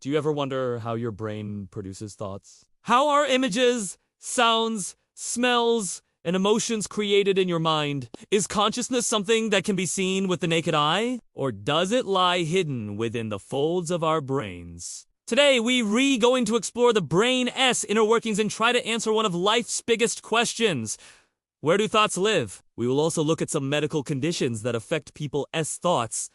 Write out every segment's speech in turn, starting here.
Do you ever wonder how your brain produces thoughts? How are images, sounds, smells, and emotions created in your mind? Is consciousness something that can be seen with the naked eye? Or does it lie hidden within the folds of our brains? Today, we going to explore the brain's inner workings and try to answer one of life's biggest questions. Where do thoughts live? We will also look at some medical conditions that affect people's thoughts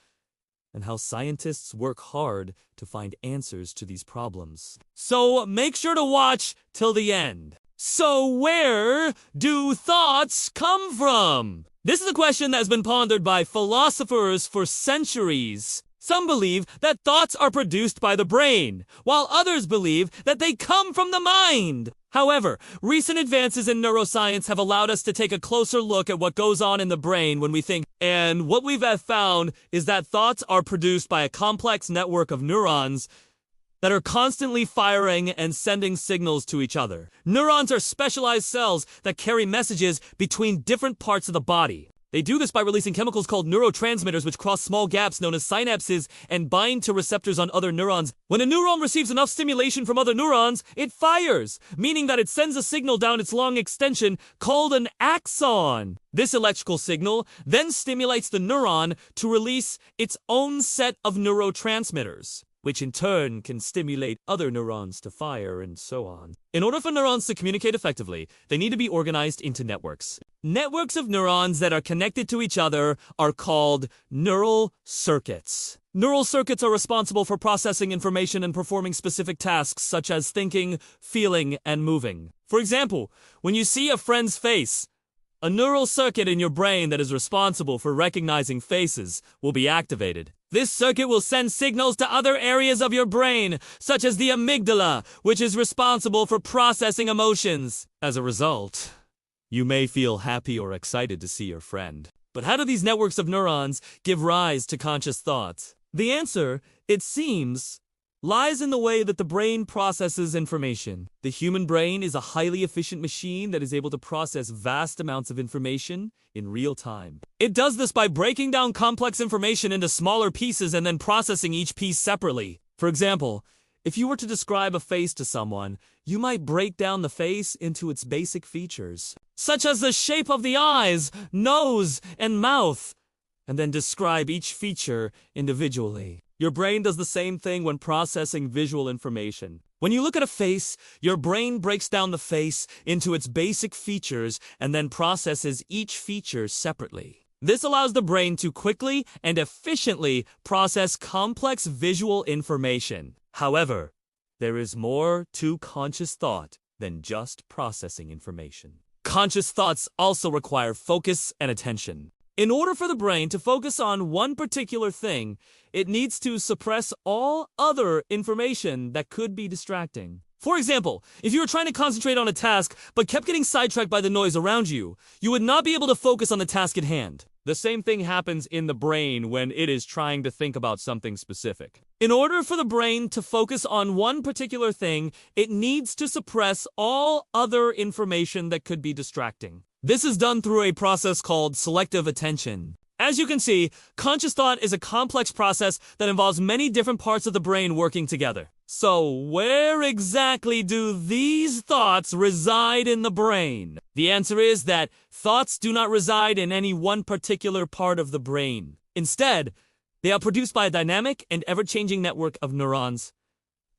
and how scientists work hard to find answers to these problems. So make sure to watch till the end. So where do thoughts come from? This is a question that has been pondered by philosophers for centuries. Some believe that thoughts are produced by the brain, while others believe that they come from the mind. However, recent advances in neuroscience have allowed us to take a closer look at what goes on in the brain when we think, and what we've found is that thoughts are produced by a complex network of neurons that are constantly firing and sending signals to each other. Neurons are specialized cells that carry messages between different parts of the body. They do this by releasing chemicals called neurotransmitters, which cross small gaps known as synapses and bind to receptors on other neurons. When a neuron receives enough stimulation from other neurons, it fires, meaning that it sends a signal down its long extension called an axon. This electrical signal then stimulates the neuron to release its own set of neurotransmitters, which in turn can stimulate other neurons to fire and so on. In order for neurons to communicate effectively, they need to be organized into networks. Networks of neurons that are connected to each other are called neural circuits. Neural circuits are responsible for processing information and performing specific tasks such as thinking, feeling, and moving. For example, when you see a friend's face, a neural circuit in your brain that is responsible for recognizing faces will be activated. This circuit will send signals to other areas of your brain, such as the amygdala, which is responsible for processing emotions. As a result, you may feel happy or excited to see your friend. But how do these networks of neurons give rise to conscious thoughts? The answer, it seems, lies in the way that the brain processes information. The human brain is a highly efficient machine that is able to process vast amounts of information in real time. It does this by breaking down complex information into smaller pieces and then processing each piece separately. For example, if you were to describe a face to someone, you might break down the face into its basic features, such as the shape of the eyes, nose, and mouth, and then describe each feature individually. Your brain does the same thing when processing visual information. When you look at a face, your brain breaks down the face into its basic features and then processes each feature separately. This allows the brain to quickly and efficiently process complex visual information. However, there is more to conscious thought than just processing information. Conscious thoughts also require focus and attention. In order for the brain to focus on one particular thing, it needs to suppress all other information that could be distracting. For example, if you were trying to concentrate on a task but kept getting sidetracked by the noise around you, you would not be able to focus on the task at hand. The same thing happens in the brain when it is trying to think about something specific. In order for the brain to focus on one particular thing, it needs to suppress all other information that could be distracting. This is done through a process called selective attention. As you can see, conscious thought is a complex process that involves many different parts of the brain working together. So, where exactly do these thoughts reside in the brain? The answer is that thoughts do not reside in any one particular part of the brain. Instead, they are produced by a dynamic and ever-changing network of neurons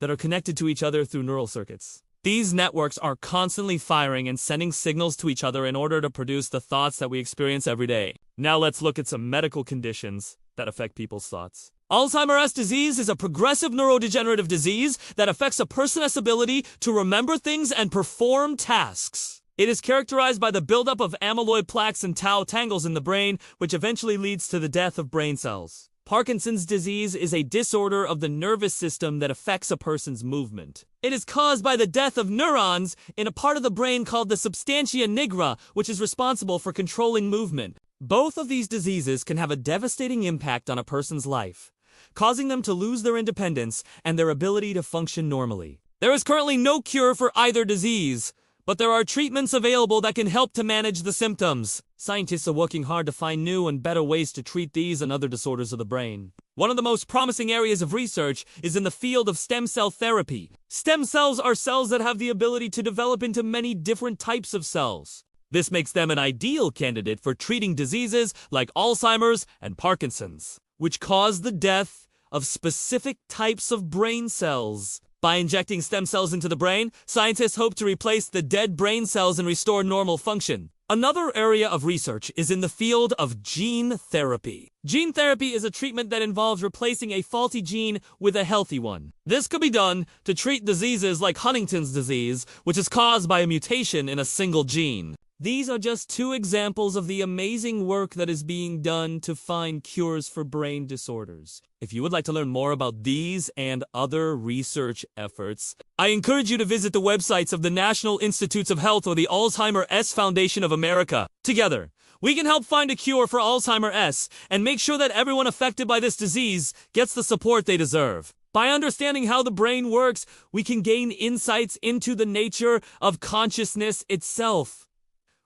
that are connected to each other through neural circuits. These networks are constantly firing and sending signals to each other in order to produce the thoughts that we experience every day. Now let's look at some medical conditions that affect people's thoughts. Alzheimer's disease is a progressive neurodegenerative disease that affects a person's ability to remember things and perform tasks. It is characterized by the buildup of amyloid plaques and tau tangles in the brain, which eventually leads to the death of brain cells. Parkinson's disease is a disorder of the nervous system that affects a person's movement. It is caused by the death of neurons in a part of the brain called the substantia nigra, which is responsible for controlling movement. Both of these diseases can have a devastating impact on a person's life, causing them to lose their independence and their ability to function normally. There is currently no cure for either disease, but there are treatments available that can help to manage the symptoms. Scientists are working hard to find new and better ways to treat these and other disorders of the brain. One of the most promising areas of research is in the field of stem cell therapy. Stem cells are cells that have the ability to develop into many different types of cells. This makes them an ideal candidate for treating diseases like Alzheimer's and Parkinson's, which cause the death of specific types of brain cells. By injecting stem cells into the brain, scientists hope to replace the dead brain cells and restore normal function. Another area of research is in the field of gene therapy. Gene therapy is a treatment that involves replacing a faulty gene with a healthy one. This could be done to treat diseases like Huntington's disease, which is caused by a mutation in a single gene. These are just two examples of the amazing work that is being done to find cures for brain disorders. If you would like to learn more about these and other research efforts, I encourage you to visit the websites of the National Institutes of Health or the Alzheimer's Foundation of America. Together, we can help find a cure for Alzheimer's and make sure that everyone affected by this disease gets the support they deserve. By understanding how the brain works, we can gain insights into the nature of consciousness itself.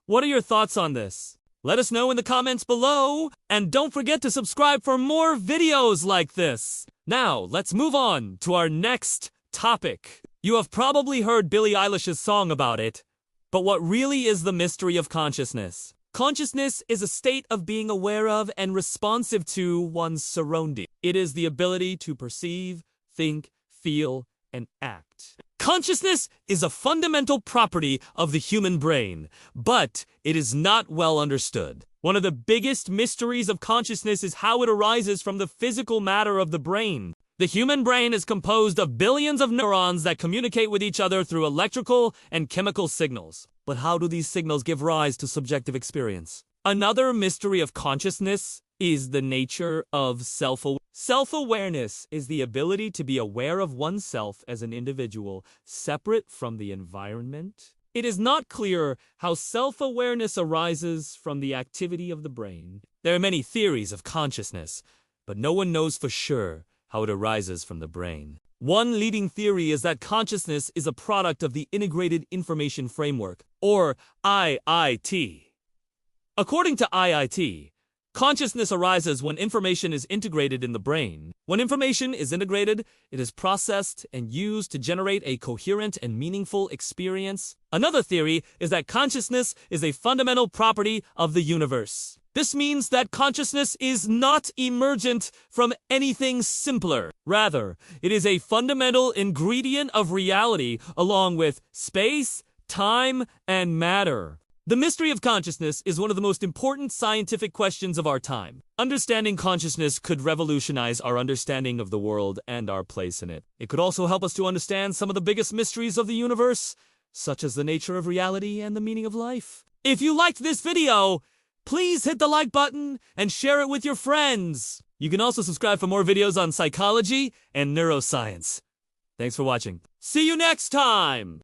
What are your thoughts on this? Let us know in the comments below, and don't forget to subscribe for more videos like this. Now, let's move on to our next topic. You have probably heard Billie Eilish's song about it, but what really is the mystery of consciousness? Consciousness is a state of being aware of and responsive to one's surroundings. It is the ability to perceive, think, feel, and act. Consciousness is a fundamental property of the human brain, but it is not well understood. One of the biggest mysteries of consciousness is how it arises from the physical matter of the brain. The human brain is composed of billions of neurons that communicate with each other through electrical and chemical signals. But how do these signals give rise to subjective experience? Another mystery of consciousness is the nature of self-awareness. Self-awareness is the ability to be aware of oneself as an individual, separate from the environment. It is not clear how self-awareness arises from the activity of the brain. There are many theories of consciousness, but no one knows for sure how it arises from the brain. One leading theory is that consciousness is a product of the Integrated Information Framework, or IIT. According to IIT, consciousness arises when information is integrated in the brain. When information is integrated, it is processed and used to generate a coherent and meaningful experience. Another theory is that consciousness is a fundamental property of the universe. This means that consciousness is not emergent from anything simpler. Rather, it is a fundamental ingredient of reality along with space, time, and matter. The mystery of consciousness is one of the most important scientific questions of our time. Understanding consciousness could revolutionize our understanding of the world and our place in it. It could also help us to understand some of the biggest mysteries of the universe, such as the nature of reality and the meaning of life. If you liked this video, please hit the like button and share it with your friends. You can also subscribe for more videos on psychology and neuroscience. Thanks for watching. See you next time!